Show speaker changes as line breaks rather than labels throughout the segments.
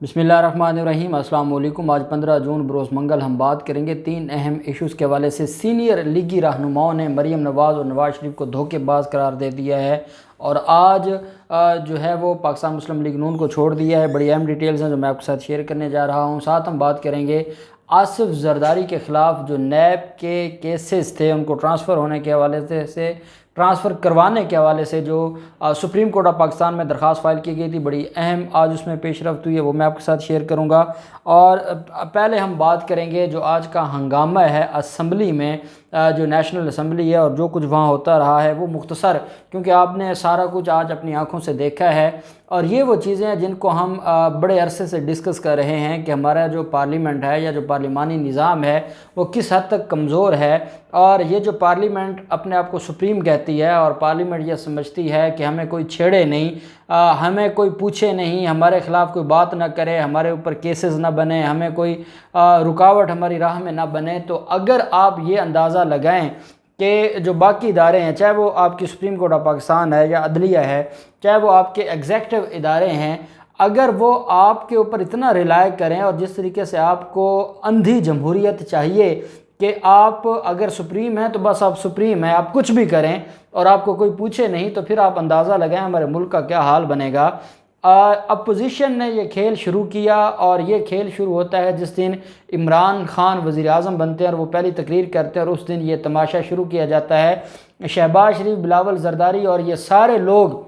بسم اللہ الرحمن الرحیم۔ السلام علیکم۔ آج 15 جون بروز منگل ہم بات کریں گے 3 اہم ایشوز کے حوالے سے۔ سینئر لیگی رہنماؤں نے مریم نواز اور نواز شریف کو دھوکے باز قرار دے دیا ہے اور آج جو ہے وہ پاکستان مسلم لیگ نون کو چھوڑ دیا ہے۔ بڑی اہم ڈیٹیلز ہیں جو میں آپ کے ساتھ شیئر کرنے جا رہا ہوں۔ ساتھ ہم بات کریں گے آصف زرداری کے خلاف جو نیب کے کیسز تھے ان کو ٹرانسفر ہونے کے حوالے سے ٹرانسفر کروانے کے حوالے سے جو سپریم کورٹ آف پاکستان میں درخواست فائل کی گئی تھی، بڑی اہم آج اس میں پیش رفت ہوئی ہے، وہ میں آپ کے ساتھ شیئر کروں گا۔ اور پہلے ہم بات کریں گے جو آج کا ہنگامہ ہے اسمبلی میں، جو نیشنل اسمبلی ہے اور جو کچھ وہاں ہوتا رہا ہے وہ مختصر، کیونکہ آپ نے سارا کچھ آج اپنی آنکھوں سے دیکھا ہے اور یہ وہ چیزیں ہیں جن کو ہم بڑے عرصے سے ڈسکس کر رہے ہیں کہ ہمارا جو پارلیمنٹ ہے یا جو پارلیمانی نظام ہے وہ کس حد تک کمزور ہے، اور یہ جو پارلیمنٹ اپنے آپ کو سپریم کہتی ہے اور پارلیمنٹ یہ سمجھتی ہے کہ ہمیں کوئی چھیڑے نہیں، ہمیں کوئی پوچھے نہیں، ہمارے خلاف کوئی بات نہ کرے، ہمارے اوپر کیسز نہ بنے، ہمیں کوئی رکاوٹ ہماری راہ میں نہ بنے، تو اگر آپ یہ اندازہ لگائیں کہ جو باقی ادارے ہیں، چاہے وہ آپ کی سپریم کورٹ آف پاکستان ہے یا عدلیہ ہے، چاہے وہ آپ کے ایگزیکٹو ادارے ہیں، اگر وہ آپ کے اوپر اتنا ریلائی کریں اور جس طریقے سے آپ کو اندھی جمہوریت چاہیے کہ آپ اگر سپریم ہیں تو بس آپ سپریم ہیں، آپ کچھ بھی کریں اور آپ کو کوئی پوچھے نہیں، تو پھر آپ اندازہ لگائیں ہمارے ملک کا کیا حال بنے گا۔ اپوزیشن نے یہ کھیل شروع کیا اور یہ کھیل شروع ہوتا ہے جس دن عمران خان وزیر اعظم بنتے ہیں اور وہ پہلی تقریر کرتے ہیں، اور اس دن یہ تماشا شروع کیا جاتا ہے۔ شہباز شریف، بلاول زرداری اور یہ سارے لوگ،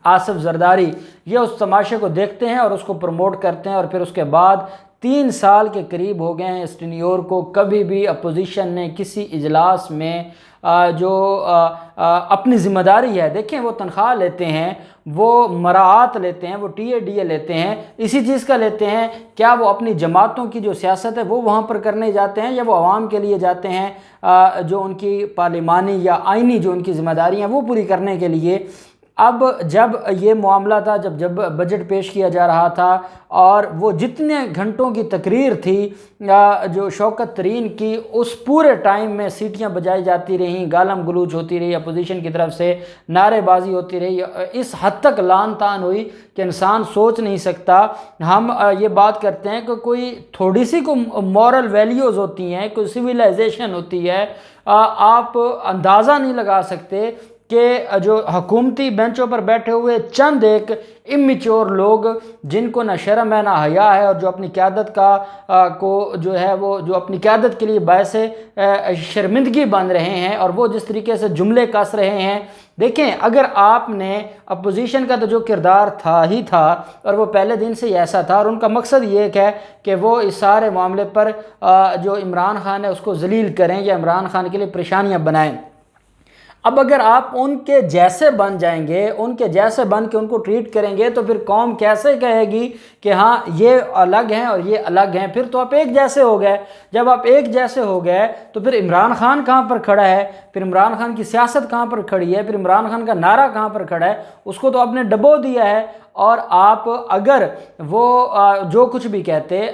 آصف زرداری، یہ اس تماشے کو دیکھتے ہیں اور اس کو پروموٹ کرتے ہیں، اور پھر اس کے بعد 3 سال کے قریب ہو گئے ہیں اس ٹینیور کو، کبھی بھی اپوزیشن نے کسی اجلاس میں جو اپنی ذمہ داری ہے، دیکھیں وہ تنخواہ لیتے ہیں، وہ مراعات لیتے ہیں، وہ ٹی اے ڈی اے لیتے ہیں، اسی چیز کا لیتے ہیں، کیا وہ اپنی جماعتوں کی جو سیاست ہے وہ وہاں پر کرنے جاتے ہیں یا وہ عوام کے لیے جاتے ہیں، جو ان کی پارلیمانی یا آئینی جو ان کی ذمہ داریاں وہ پوری کرنے کے لیے۔ اب جب یہ معاملہ تھا، جب بجٹ پیش کیا جا رہا تھا اور وہ جتنے گھنٹوں کی تقریر تھی جو شوکت ترین کی، اس پورے ٹائم میں سیٹیاں بجائی جاتی رہیں، گالم گلوچ ہوتی رہی، اپوزیشن کی طرف سے نعرے بازی ہوتی رہی، اس حد تک لعن طعن ہوئی کہ انسان سوچ نہیں سکتا۔ ہم یہ بات کرتے ہیں کہ کوئی تھوڑی سی کوئی مورل ویلیوز ہوتی ہیں، کوئی سویلائزیشن ہوتی ہے، آپ اندازہ نہیں لگا سکتے کہ جو حکومتی بینچوں پر بیٹھے ہوئے چند ایک امیچور لوگ، جن کو نہ شرم ہے نہ حیا ہے، اور جو اپنی قیادت کو جو ہے وہ جو اپنی قیادت کے لیے باعث شرمندگی بن رہے ہیں، اور وہ جس طریقے سے جملے کس رہے ہیں۔ دیکھیں، اگر آپ نے اپوزیشن کا تو جو کردار تھا ہی تھا اور وہ پہلے دن سے ہی ایسا تھا، اور ان کا مقصد یہ ہے کہ وہ اس سارے معاملے پر جو عمران خان ہے اس کو ذلیل کریں یا عمران خان کے لیے پریشانیاں بنائیں۔ اب اگر آپ ان کے جیسے بن جائیں گے، ان کے جیسے بن کے ان کو ٹریٹ کریں گے، تو پھر قوم کیسے کہے گی کہ ہاں یہ الگ ہیں اور یہ الگ ہیں؟ پھر تو آپ ایک جیسے ہو گئے۔ جب آپ ایک جیسے ہو گئے تو پھر عمران خان کہاں پر کھڑا ہے؟ پھر عمران خان کی سیاست کہاں پر کھڑی ہے؟ پھر عمران خان کا نعرہ کہاں پر کھڑا ہے؟ اس کو تو آپ نے ڈبو دیا ہے۔ اور آپ اگر وہ جو کچھ بھی کہتے،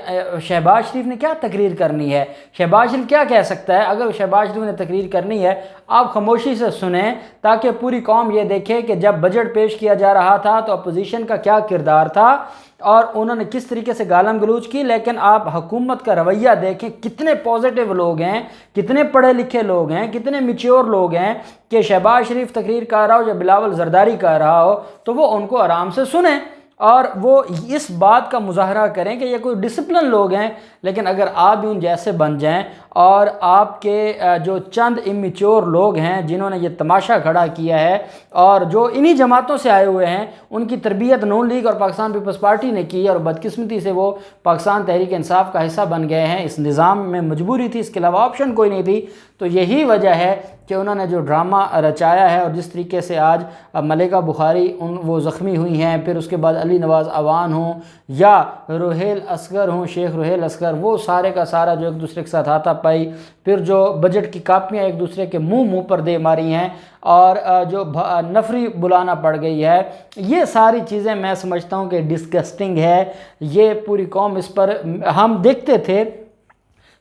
شہباز شریف نے کیا تقریر کرنی ہے؟ شہباز شریف کیا کہہ سکتا ہے؟ اگر شہباز شریف نے تقریر کرنی ہے، آپ خاموشی سے سنیں تاکہ پوری قوم یہ دیکھے کہ جب بجٹ پیش کیا جا رہا تھا تو اپوزیشن کا کیا کردار تھا اور انہوں نے کس طریقے سے گالم گلوچ کی۔ لیکن آپ حکومت کا رویہ دیکھیں، کتنے پازیٹیو لوگ ہیں، کتنے پڑھے لکھے لوگ ہیں، کتنے میچور لوگ ہیں کہ شہباز شریف تقریر کر رہا ہو یا بلاول زرداری کر رہا ہو تو وہ ان کو آرام سے سنیں اور وہ اس بات کا مظاہرہ کریں کہ یہ کوئی ڈسپلن لوگ ہیں۔ لیکن اگر آپ بھی ان جیسے بن جائیں اور آپ کے جو چند امیچور لوگ ہیں جنہوں نے یہ تماشا کھڑا کیا ہے اور جو انہی جماعتوں سے آئے ہوئے ہیں، ان کی تربیت نون لیگ اور پاکستان پیپلز پارٹی نے کی اور بدقسمتی سے وہ پاکستان تحریک انصاف کا حصہ بن گئے ہیں، اس نظام میں مجبوری تھی، اس کے علاوہ آپشن کوئی نہیں تھی، تو یہی وجہ ہے کہ انہوں نے جو ڈرامہ رچایا ہے۔ اور جس طریقے سے آج ملکہ بخاری وہ زخمی ہوئی ہیں، پھر اس کے بعد علی نواز اعوان ہوں یا روہیل اصغر ہوں، شیخ روہیل اصغر، وہ سارے کا سارا جو ایک دوسرے کے ساتھ ہاتھا پائی، پھر جو بجٹ کی کاپیاں ایک دوسرے کے منہ پر دے ماری ہیں اور جو نفری بلانا پڑ گئی ہے، یہ ساری چیزیں میں سمجھتا ہوں کہ ڈسگسٹنگ ہے۔ یہ پوری قوم اس پر، ہم دیکھتے تھے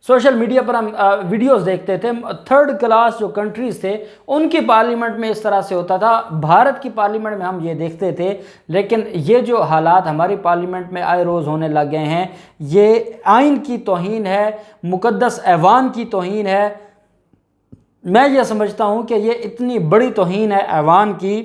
سوشل میڈیا پر ہم ویڈیوز دیکھتے تھے، تھرڈ کلاس جو کنٹریز تھے ان کی پارلیمنٹ میں اس طرح سے ہوتا تھا، بھارت کی پارلیمنٹ میں ہم یہ دیکھتے تھے، لیکن یہ جو حالات ہماری پارلیمنٹ میں آئے روز ہونے لگ گئے ہیں، یہ آئین کی توہین ہے، مقدس ایوان کی توہین ہے۔ میں یہ سمجھتا ہوں کہ یہ اتنی بڑی توہین ہے ایوان کی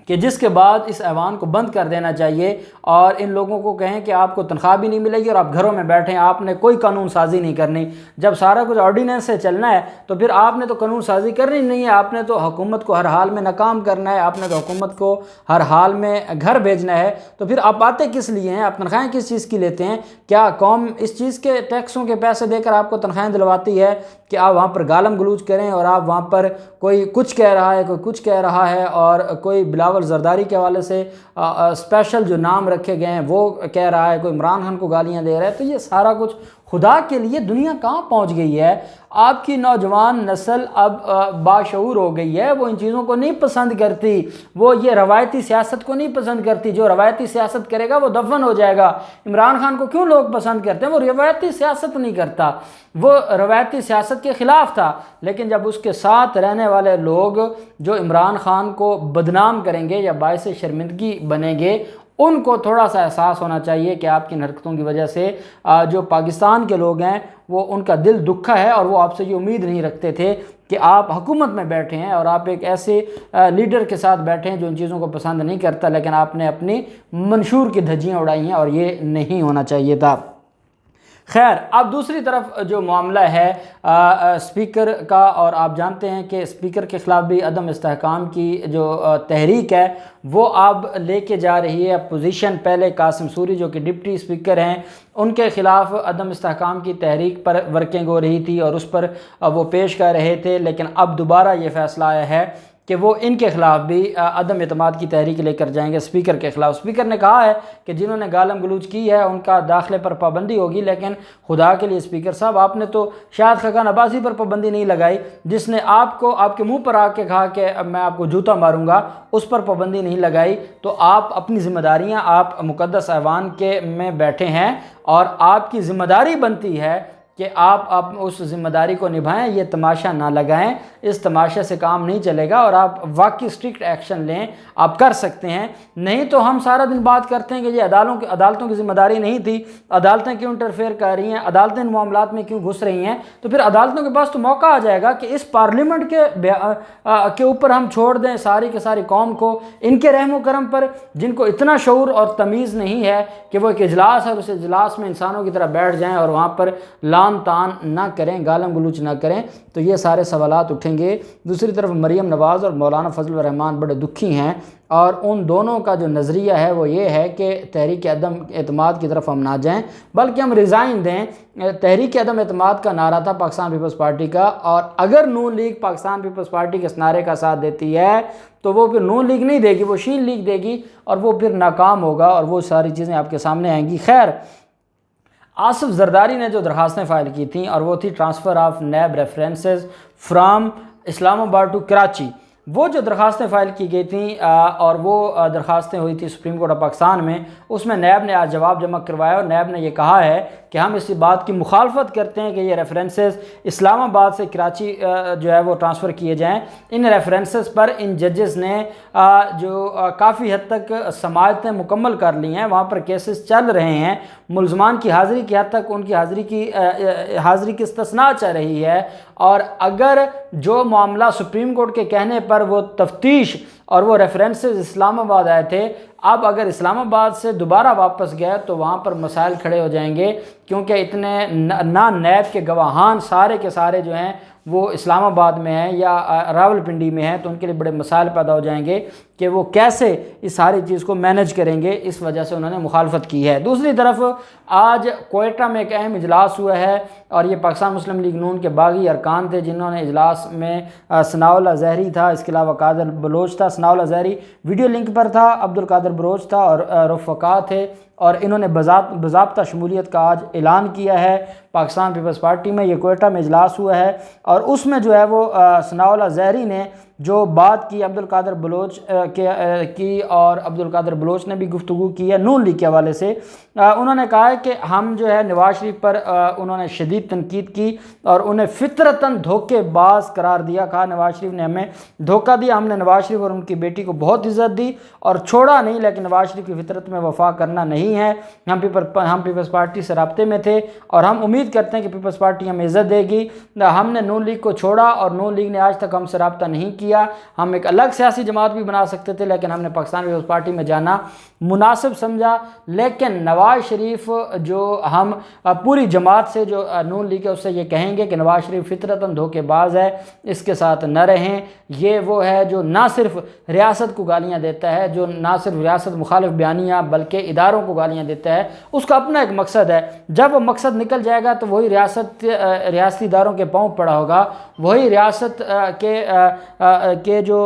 کہ جس کے بعد اس ایوان کو بند کر دینا چاہیے اور ان لوگوں کو کہیں کہ آپ کو تنخواہ بھی نہیں ملے گی اور آپ گھروں میں بیٹھیں، آپ نے کوئی قانون سازی نہیں کرنی۔ جب سارا کچھ آرڈیننس سے چلنا ہے تو پھر آپ نے تو قانون سازی کرنی نہیں ہے، آپ نے تو حکومت کو ہر حال میں ناکام کرنا ہے، آپ نے تو حکومت کو ہر حال میں گھر بھیجنا ہے۔ تو پھر آپ آتے کس لیے ہیں؟ آپ تنخواہیں کس چیز کی لیتے ہیں؟ کیا قوم اس چیز کے ٹیکسوں کے پیسے دے کر آپ کو تنخواہیں دلواتی ہے کہ آپ وہاں پر گالم گلوچ کریں اور آپ وہاں پر کوئی کچھ کہہ رہا ہے، کوئی کچھ کہہ رہا ہے، اور کوئی بلاول زرداری کے حوالے سے اسپیشل جو نام رکھے گئے ہیں وہ کہہ رہا ہے، کوئی عمران خان کو گالیاں دے رہا ہے؟ تو یہ سارا کچھ خدا کے لیے دنیا کہاں پہنچ گئی ہے؟ آپ کی نوجوان نسل اب باشعور ہو گئی ہے، وہ ان چیزوں کو نہیں پسند کرتی، وہ یہ روایتی سیاست کو نہیں پسند کرتی۔ جو روایتی سیاست کرے گا وہ دفن ہو جائے گا۔ عمران خان کو کیوں لوگ پسند کرتے ہیں؟ وہ روایتی سیاست نہیں کرتا، وہ روایتی سیاست کے خلاف تھا، لیکن جب اس کے ساتھ رہنے والے لوگ جو عمران خان کو بدنام کریں گے یا باعث شرمندگی بنیں گے، ان کو تھوڑا سا احساس ہونا چاہیے کہ آپ کی ان حرکتوں کی وجہ سے جو پاکستان کے لوگ ہیں وہ ان کا دل دکھا ہے، اور وہ آپ سے یہ امید نہیں رکھتے تھے کہ آپ حکومت میں بیٹھے ہیں اور آپ ایک ایسے لیڈر کے ساتھ بیٹھے ہیں جو ان چیزوں کو پسند نہیں کرتا، لیکن آپ نے اپنی منشور کی دھجیاں اڑائی ہیں، اور یہ نہیں ہونا چاہیے تھا۔ خیر، اب دوسری طرف جو معاملہ ہے اسپیکر کا، اور آپ جانتے ہیں کہ اسپیکر کے خلاف بھی عدم استحکام کی جو تحریک ہے وہ اب لے کے جا رہی ہے اپوزیشن۔ پہلے قاسم سوری جو کہ ڈپٹی اسپیکر ہیں، ان کے خلاف عدم استحکام کی تحریک پر ورکنگ ہو رہی تھی اور اس پر وہ پیش کر رہے تھے، لیکن اب دوبارہ یہ فیصلہ آیا ہے کہ وہ ان کے خلاف بھی عدم اعتماد کی تحریک لے کر جائیں گے اسپیکر کے خلاف۔ اسپیکر نے کہا ہے کہ جنہوں نے گالم گلوچ کی ہے ان کا داخلے پر پابندی ہوگی، لیکن خدا کے لیے اسپیکر صاحب، آپ نے تو شاہد خاقان عباسی پر پابندی نہیں لگائی، جس نے آپ کو آپ کے منہ پر آ کے کہا کہ میں آپ کو جوتا ماروں گا، اس پر پابندی نہیں لگائی۔ تو آپ اپنی ذمہ داریاں، آپ مقدس ایوان کے میں بیٹھے ہیں اور آپ کی ذمہ داری بنتی ہے کہ آپ اس ذمہ داری کو نبھائیں، یہ تماشا نہ لگائیں، اس تماشے سے کام نہیں چلے گا، اور آپ واقعی اسٹرکٹ ایکشن لیں، آپ کر سکتے ہیں۔ نہیں تو ہم سارا دن بات کرتے ہیں کہ یہ عدالتوں کی ذمہ داری نہیں تھی، عدالتیں کیوں انٹرفیئر کر رہی ہیں، عدالتیں ان معاملات میں کیوں گھس رہی ہیں، تو پھر عدالتوں کے پاس تو موقع آ جائے گا کہ اس پارلیمنٹ کے اوپر ہم چھوڑ دیں ساری کی ساری قوم کو، ان کے رحم و کرم پر، جن کو اتنا شعور اور تمیز نہیں ہے کہ وہ ایک اجلاس ہے اور اس اجلاس میں انسانوں کی طرح بیٹھ جائیں اور وہاں پر تان نہ کریں، گالم گلوچ نہ کریں۔ تو یہ سارے سوالات اٹھیں گے۔ دوسری طرف مریم نواز اور مولانا فضل الرحمان بڑے دکھی ہیں، اور ان دونوں کا جو نظریہ ہے وہ یہ ہے کہ تحریک عدم اعتماد کی طرف ہم نہ جائیں بلکہ ہم ریزائن دیں۔ تحریک عدم اعتماد کا نعرہ تھا پاکستان پیپلز پارٹی کا، اور اگر نون لیگ پاکستان پیپلز پارٹی کے اس نعرے کا ساتھ دیتی ہے تو وہ پھر نون لیگ نہیں دے گی، وہ شین لیگ دے گی، اور وہ پھر ناکام ہوگا، اور وہ ساری چیزیں آپ کے سامنے آئیں گی۔ خیر، آصف زرداری نے جو درخواستیں فائل کی تھیں، اور وہ تھی transfer of NAB references from Islamabad to Karachi, وہ جو درخواستیں فائل کی گئی تھیں اور وہ درخواستیں ہوئی تھی سپریم کورٹ آف پاکستان میں، اس میں نیب نے آج جواب جمع کروایا، اور نیب نے یہ کہا ہے کہ ہم اس بات کی مخالفت کرتے ہیں کہ یہ ریفرنسز اسلام آباد سے کراچی جو ہے وہ ٹرانسفر کیے جائیں۔ ان ریفرنسز پر ان ججز نے جو کافی حد تک سماعتیں مکمل کر لی ہیں، وہاں پر کیسز چل رہے ہیں، ملزمان کی حاضری کی حد تک ان کی حاضری کی استثناء چل رہی ہے، اور اگر جو معاملہ سپریم کورٹ کے کہنے پر وہ تفتیش اور وہ ریفرنسز اسلام آباد آئے تھے، اب اگر اسلام آباد سے دوبارہ واپس گئے تو وہاں پر مسائل کھڑے ہو جائیں گے، کیونکہ اتنے نہ نیب کے گواہان سارے کے سارے جو ہیں وہ اسلام آباد میں ہیں یا راولپنڈی میں ہیں، تو ان کے لیے بڑے مسائل پیدا ہو جائیں گے کہ وہ کیسے اس ساری چیز کو مینج کریں گے، اس وجہ سے انہوں نے مخالفت کی ہے۔ دوسری طرف آج کوئٹہ میں ایک اہم اجلاس ہوا ہے، اور یہ پاکستان مسلم لیگ نون کے باغی ارکان تھے جنہوں نے اجلاس میں ثناء اللہ زہری تھا، اس کے علاوہ قادر بلوچ تھا، ثناء اللہ زہری ویڈیو لنک پر تھا، عبدالقادر بلوچ تھا اور رفقا تھے، اور انہوں نے باضابطہ شمولیت کا آج اعلان کیا ہے پاکستان پیپلز پارٹی میں۔ یہ کوئٹہ میں اجلاس ہوا ہے، اور اس میں جو ہے وہ ثناء اللہ زہری نے جو بات کی عبدالقادر بلوچ کی، اور عبدالقادر بلوچ نے بھی گفتگو کی ہے نون لیگ کے حوالے سے، انہوں نے کہا ہے کہ ہم جو ہے نواز شریف پر انہوں نے شدید تنقید کی اور انہیں فطرتاً دھوکے باز قرار دیا، کہا نواز شریف نے ہمیں دھوکہ دیا، ہم نے نواز شریف اور ان کی بیٹی کو بہت عزت دی اور چھوڑا نہیں، لیکن نواز شریف کی فطرت میں وفا کرنا نہیں ہے، ہم پیپلز پارٹی سے رابطے میں تھے اور ہم امید کرتے ہیں کہ پیپلز پارٹی ہمیں عزت دے گی، ہم نے نون لیگ کو چھوڑا اور نون لیگ نے آج تک ہم سے رابطہ نہیں کیا، ہم ایک الگ سیاسی جماعت بھی بنا سکتے تھے لیکن ہم نے پاکستان پیپلز پارٹی میں جانا مناسب سمجھا، لیکن نواز شریف جو ہم پوری جماعت سے جو نون لیگ ہے اس سے یہ کہیں گے کہ نواز شریف فطرتاً دھوکے باز ہے، اس کے ساتھ نہ رہیں، یہ وہ ہے جو نہ صرف ریاست کو گالیاں دیتا ہے، جو نہ صرف ریاست مخالف بیانیاں بلکہ اداروں کو گالیاں دیتا ہے، اس کا اپنا ایک مقصد ہے، جب وہ مقصد نکل جائے گا تو وہی ریاستی اداروں کے پاؤں پڑا ہوگا، وہی ریاست کے جو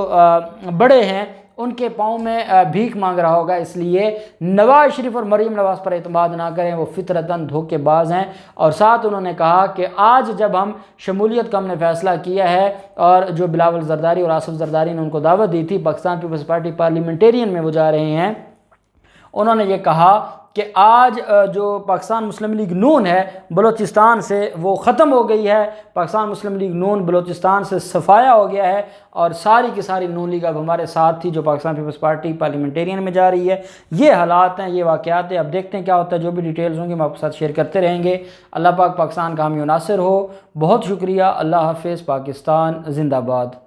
بڑے ہیں ان کے پاؤں میں بھیک مانگ رہا ہوگا، اس لیے نواز شریف اور مریم نواز پر اعتماد نہ کریں، وہ فطرتاً دھوکے باز ہیں۔ اور ساتھ انہوں نے کہا کہ آج جب ہم شمولیت کا ہم نے فیصلہ کیا ہے اور جو بلاول زرداری اور آصف زرداری نے ان کو دعوت دی تھی پاکستان پیپلز پارٹی پارلیمنٹیرین میں وہ جا رہے ہیں، انہوں نے یہ کہا کہ آج جو پاکستان مسلم لیگ نون ہے بلوچستان سے وہ ختم ہو گئی ہے، پاکستان مسلم لیگ نون بلوچستان سے صفایا ہو گیا ہے اور ساری کی ساری نون لیگ اب ہمارے ساتھ تھی جو پاکستان پیپلز پارٹی پارلیمنٹیرین میں جا رہی ہے۔ یہ حالات ہیں، یہ واقعات ہیں، اب دیکھتے ہیں کیا ہوتا ہے، جو بھی ڈیٹیلز ہوں گی میں آپ کے ساتھ شیئر کرتے رہیں گے۔ اللہ پاک پاکستان کا حامی و ناصر ہو۔ بہت شکریہ، اللہ حافظ، پاکستان زندہ باد۔